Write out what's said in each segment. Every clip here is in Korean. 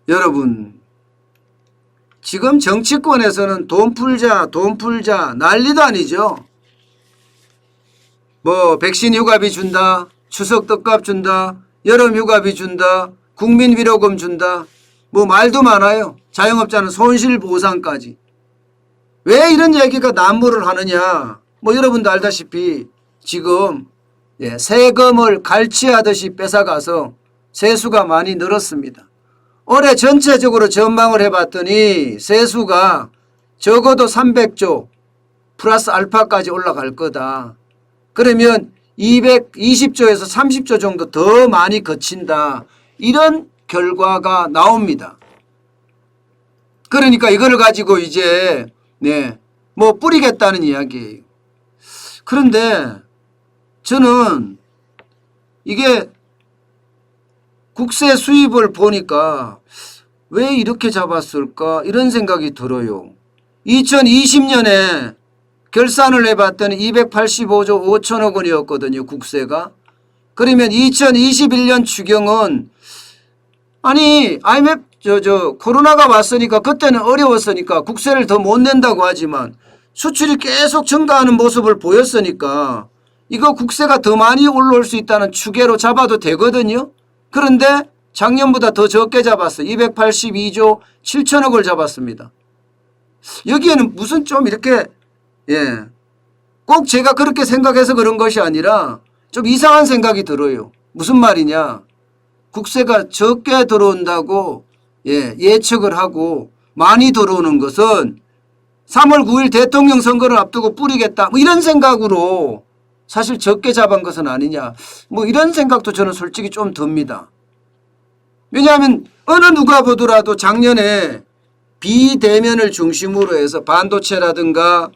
여러분 지금 정치권에서는 돈 풀자 돈 풀자 난리도 아니죠. 뭐 백신 휴가비 준다, 추석 떡값 준다, 여름 휴가비 준다, 국민 위로금 준다, 뭐 말도 많아요. 자영업자는 손실보상까지. 왜 이런 얘기가 난무를 하느냐. 뭐 여러분도 알다시피 지금 세금을 갈취하듯이 뺏어가서 세수가 많이 늘었습니다. 올해 전체적으로 전망을 해봤더니 세수가 적어도 300조 플러스 알파까지 올라갈 거다. 그러면 220조에서 30조 정도 더 많이 거친다. 이런 결과가 나옵니다. 그러니까 이걸 가지고 이제 뭐 뿌리겠다는 이야기예요. 그런데 저는 이게 국세 수입을 보니까 왜 이렇게 잡았을까 이런 생각이 들어요. 2020년에 결산을 해봤더니 285조 5천억 원이었거든요. 국세가. 그러면 2021년 추경은 아니 IMF 코로나가 왔으니까 그때는 어려웠으니까 국세를 더 못 낸다고 하지만 수출이 계속 증가하는 모습을 보였으니까 이거 국세가 더 많이 올라올 수 있다는 추계로 잡아도 되거든요. 그런데 작년보다 더 적게 잡았어요. 282조 7천억을 잡았습니다. 여기에는 무슨 좀 이렇게 꼭 제가 그렇게 생각해서 그런 것이 아니라 좀 이상한 생각이 들어요. 무슨 말이냐. 국세가 적게 들어온다고 예측을 하고 많이 들어오는 것은 3월 9일 대통령 선거를 앞두고 뿌리겠다 뭐 이런 생각으로 사실 적게 잡은 것은 아니냐 뭐 이런 생각도 저는 솔직히 좀 듭니다. 왜냐하면 어느 누가 보더라도 작년에 비대면을 중심으로 해서 반도체라든가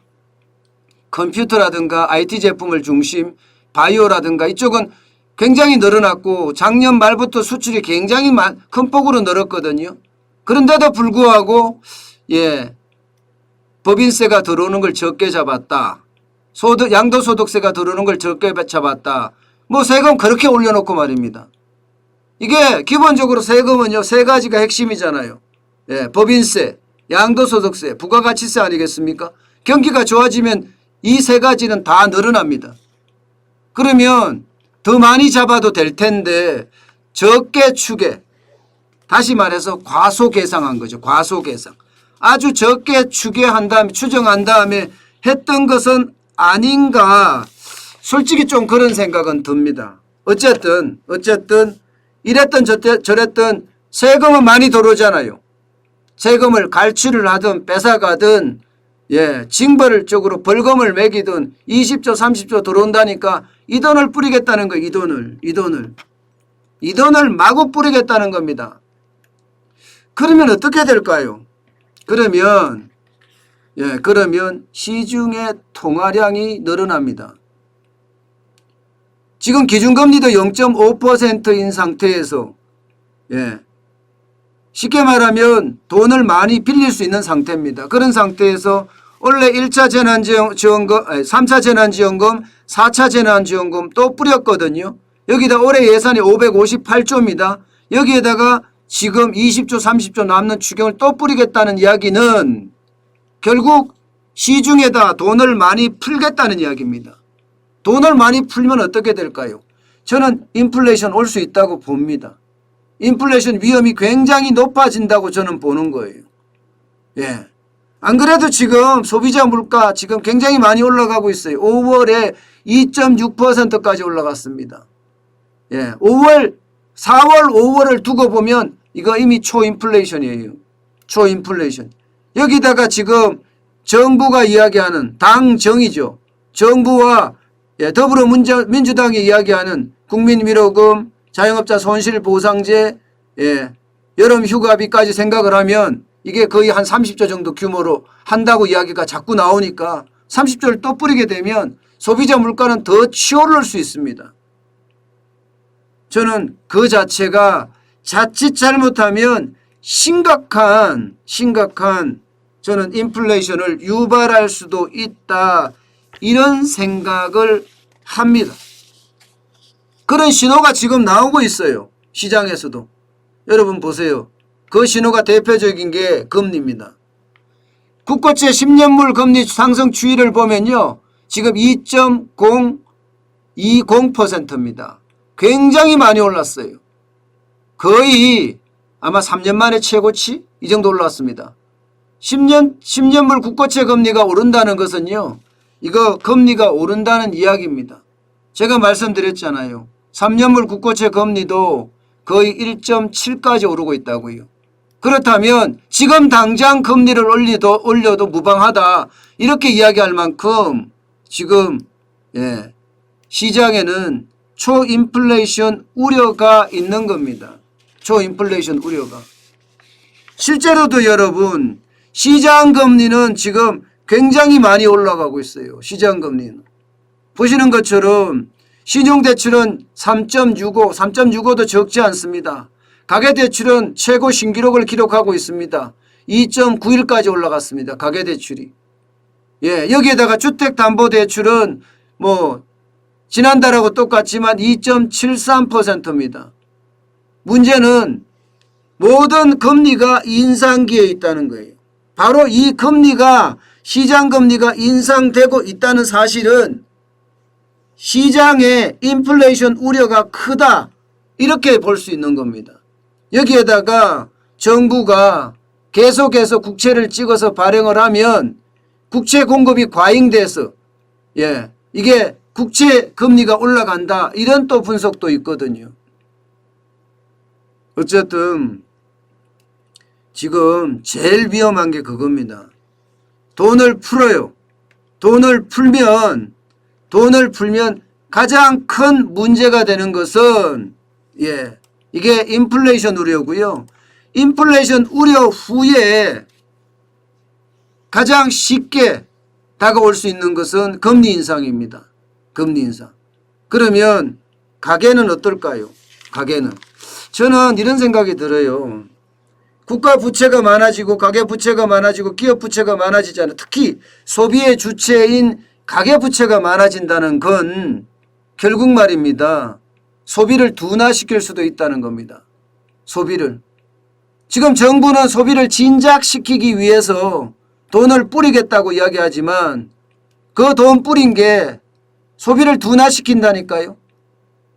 컴퓨터라든가 IT 제품을 중심 바이오라든가 이쪽은 굉장히 늘어났고 작년 말부터 수출이 굉장히 큰 폭으로 늘었거든요. 그런데도 불구하고 법인세가 들어오는 걸 적게 잡았다. 양도소득세가 들어오는 걸 적게 잡았다. 뭐 세금 그렇게 올려놓고 말입니다. 이게 기본적으로 세금은요 세 가지가 핵심이잖아요. 법인세, 양도소득세, 부가가치세 아니겠습니까? 경기가 좋아지면 이 세 가지는 다 늘어납니다. 그러면 더 많이 잡아도 될 텐데 적게 추계, 다시 말해서 과소계상한 거죠. 과소계상. 아주 적게 추계한 다음에 추정한 다음에 했던 것은 아닌가 솔직히 좀 그런 생각은 듭니다. 어쨌든 이랬던 저랬던 세금은 많이 들어오잖아요. 세금을 갈취를 하든 뺏어가든 징벌 쪽으로 벌금을 매기든 20조 30조 들어온다니까 이 돈을 뿌리겠다는 거예요. 이 돈을 마구 뿌리겠다는 겁니다. 그러면 어떻게 될까요? 그러면 시중의 통화량이 늘어납니다. 지금 기준금리도 0.5%인 상태에서 쉽게 말하면 돈을 많이 빌릴 수 있는 상태입니다. 그런 상태에서 원래 1차 재난지원금, 3차 재난지원금, 4차 재난지원금 또 뿌렸거든요. 여기다 올해 예산이 558조입니다. 여기에다가 지금 20조 30조 남는 추경을 또 뿌리겠다는 이야기는 결국 시중에다 돈을 많이 풀겠다는 이야기입니다. 돈을 많이 풀면 어떻게 될까요? 저는 인플레이션 올 수 있다고 봅니다. 인플레이션 위험이 굉장히 높아진다고 저는 보는 거예요. 안 그래도 지금 소비자 물가 지금 굉장히 많이 올라가고 있어요. 5월에 2.6%까지 올라갔습니다. 4월, 5월을 두고 보면 이거 이미 초인플레이션이에요. 초인플레이션. 여기다가 지금 정부가 이야기하는 당정이죠. 정부와 더불어민주당이 이야기하는 국민위로금, 자영업자 손실보상제, 여름 휴가비까지 생각을 하면 이게 거의 한 30조 정도 규모로 한다고 이야기가 자꾸 나오니까 30조를 또 뿌리게 되면 소비자 물가는 더 치오를 수 있습니다. 저는 그 자체가 자칫 잘못하면 심각한 저는 인플레이션을 유발할 수도 있다. 이런 생각을 합니다. 그런 신호가 지금 나오고 있어요. 시장에서도. 여러분 보세요. 그 신호가 대표적인 게 금리입니다. 국고채 10년물 금리 상승 추이를 보면요. 지금 2.020%입니다. 굉장히 많이 올랐어요. 거의 아마 3년 만에 최고치 이 정도 올랐습니다. 10년물 국고채 금리가 오른다는 것은요. 이거 금리가 오른다는 이야기입니다. 제가 말씀드렸잖아요. 3년물 국고채 금리도 거의 1.7까지 오르고 있다고요. 그렇다면 지금 당장 금리를 올려도 무방하다 이렇게 이야기할 만큼 지금 시장에는 초인플레이션 우려가 있는 겁니다. 초인플레이션 우려가. 실제로도 여러분 시장금리는 지금 굉장히 많이 올라가고 있어요. 시장금리는. 보시는 것처럼 신용대출은 3.65, 3.65도 적지 않습니다. 가계대출은 최고 신기록을 기록하고 있습니다. 2.91까지 올라갔습니다. 가계대출이. 여기에다가 주택담보대출은 지난달하고 똑같지만 2.73%입니다. 문제는 모든 금리가 인상기에 있다는 거예요. 바로 이 금리가 시장금리가 인상되고 있다는 사실은 시장의 인플레이션 우려가 크다 이렇게 볼 수 있는 겁니다. 여기에다가 정부가 계속해서 국채를 찍어서 발행을 하면 국채 공급이 과잉돼서 이게 국채 금리가 올라간다 이런 또 분석도 있거든요. 어쨌든 지금 제일 위험한 게 그겁니다. 돈을 풀어요. 돈을 풀면 가장 큰 문제가 되는 것은 이게 인플레이션 우려고요. 인플레이션 우려 후에 가장 쉽게 다가올 수 있는 것은 금리 인상입니다. 금리 인상. 그러면 가계는 어떨까요? 가계는. 저는 이런 생각이 들어요. 국가 부채가 많아지고 가계 부채가 많아지고 기업 부채가 많아지잖아요. 특히 소비의 주체인 가계 부채가 많아진다는 건 결국 말입니다. 소비를 둔화시킬 수도 있다는 겁니다. 소비를. 지금 정부는 소비를 진작시키기 위해서 돈을 뿌리겠다고 이야기하지만 그 돈 뿌린 게 소비를 둔화시킨다니까요.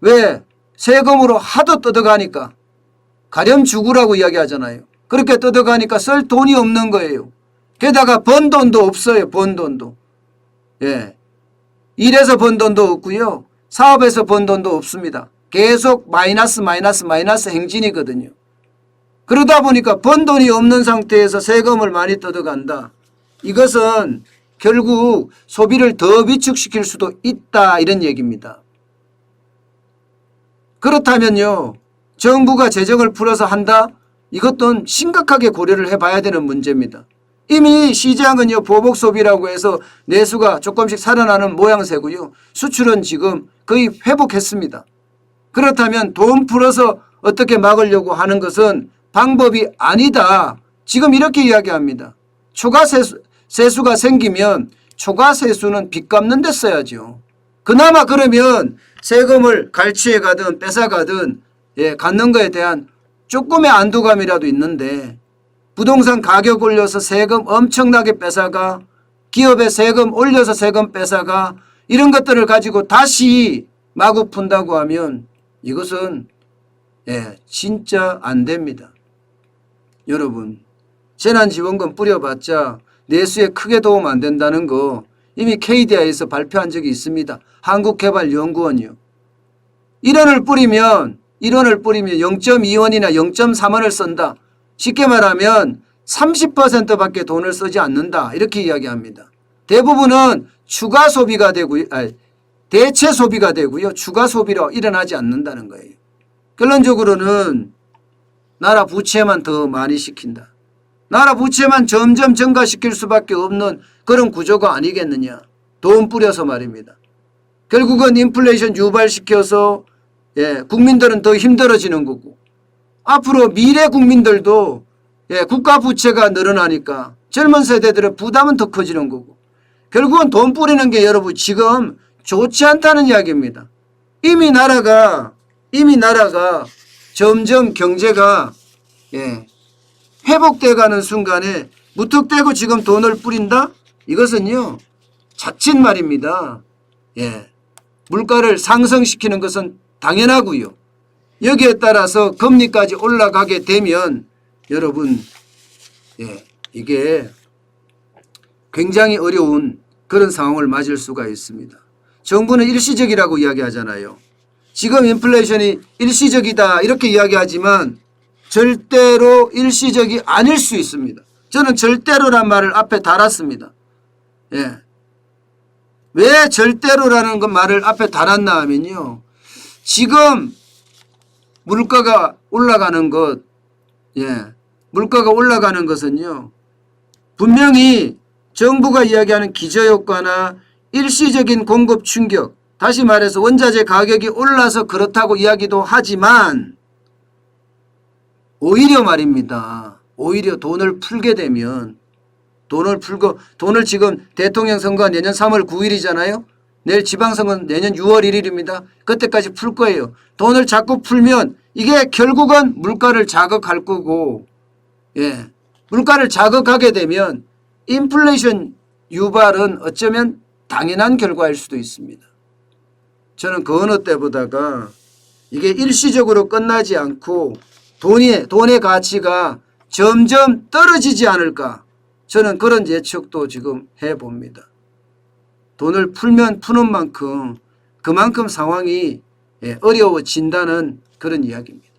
왜? 세금으로 하도 뜯어가니까. 가렴 죽으라고 이야기하잖아요. 그렇게 뜯어가니까 쓸 돈이 없는 거예요. 게다가 번 돈도 없어요. 번 돈도. 일해서 번 돈도 없고요. 사업에서 번 돈도 없습니다. 계속 마이너스 행진이거든요. 그러다 보니까 번 돈이 없는 상태에서 세금을 많이 뜯어간다. 이것은 결국 소비를 더 위축시킬 수도 있다 이런 얘기입니다. 그렇다면요. 정부가 재정을 풀어서 한다? 이것도 심각하게 고려를 해봐야 되는 문제입니다. 이미 시장은요. 보복 소비라고 해서 내수가 조금씩 살아나는 모양새고요. 수출은 지금 거의 회복했습니다. 그렇다면 돈 풀어서 어떻게 막으려고 하는 것은 방법이 아니다. 지금 이렇게 이야기합니다. 초과세수가 생기면 초과세수는 빚 갚는 데 써야죠. 그나마 그러면 세금을 갈취해 가든 뺏어가든 갖는 거에 대한 조금의 안도감이라도 있는데 부동산 가격 올려서 세금 엄청나게 뺏어가 기업에 세금 올려서 세금 뺏어가 이런 것들을 가지고 다시 마구 푼다고 하면 이것은 진짜 안 됩니다. 여러분 재난지원금 뿌려봤자 내수에 크게 도움 안 된다는 거 이미 KDI에서 발표한 적이 있습니다. 한국개발연구원이요. 1원을 뿌리면 0.2원이나 0.3원을 쓴다. 쉽게 말하면 30%밖에 돈을 쓰지 않는다. 이렇게 이야기합니다. 대부분은 추가 소비가 되고요. 대체 소비가 되고요. 추가 소비로 일어나지 않는다는 거예요. 결론적으로는 나라 부채만 더 많이 시킨다. 나라 부채만 점점 증가시킬 수밖에 없는 그런 구조가 아니겠느냐. 돈 뿌려서 말입니다. 결국은 인플레이션 유발시켜서 국민들은 더 힘들어지는 거고 앞으로 미래 국민들도 국가 부채가 늘어나니까 젊은 세대들의 부담은 더 커지는 거고 결국은 돈 뿌리는 게 여러분 지금 좋지 않다는 이야기입니다. 이미 나라가 점점 경제가 회복돼 가는 순간에 무턱대고 지금 돈을 뿌린다? 이것은요 자칫 말입니다. 예, 물가를 상승시키는 것은 당연하고요. 여기에 따라서 금리까지 올라가게 되면 여러분 이게 굉장히 어려운 그런 상황을 맞을 수가 있습니다. 정부는 일시적이라고 이야기하잖아요. 지금 인플레이션이 일시적이다 이렇게 이야기하지만 절대로 일시적이 아닐 수 있습니다. 저는 절대로란 말을 앞에 달았습니다. 예. 왜 절대로라는 말을 앞에 달았나 하면요. 지금 물가가 올라가는 것, 물가가 올라가는 것은요. 분명히 정부가 이야기하는 기저효과나 일시적인 공급 충격, 다시 말해서 원자재 가격이 올라서 그렇다고 이야기도 하지만 오히려 말입니다. 오히려 돈을 풀게 되면 돈을 지금 대통령 선거가 내년 3월 9일이잖아요. 내일 지방선거는 내년 6월 1일입니다. 그때까지 풀 거예요. 돈을 자꾸 풀면 이게 결국은 물가를 자극할 거고 물가를 자극하게 되면 인플레이션 유발은 어쩌면 당연한 결과일 수도 있습니다. 저는 그 어느 때보다가 이게 일시적으로 끝나지 않고 돈의 가치가 점점 떨어지지 않을까 저는 그런 예측도 지금 해봅니다. 돈을 풀면 푸는 만큼 그만큼 상황이 어려워진다는 그런 이야기입니다.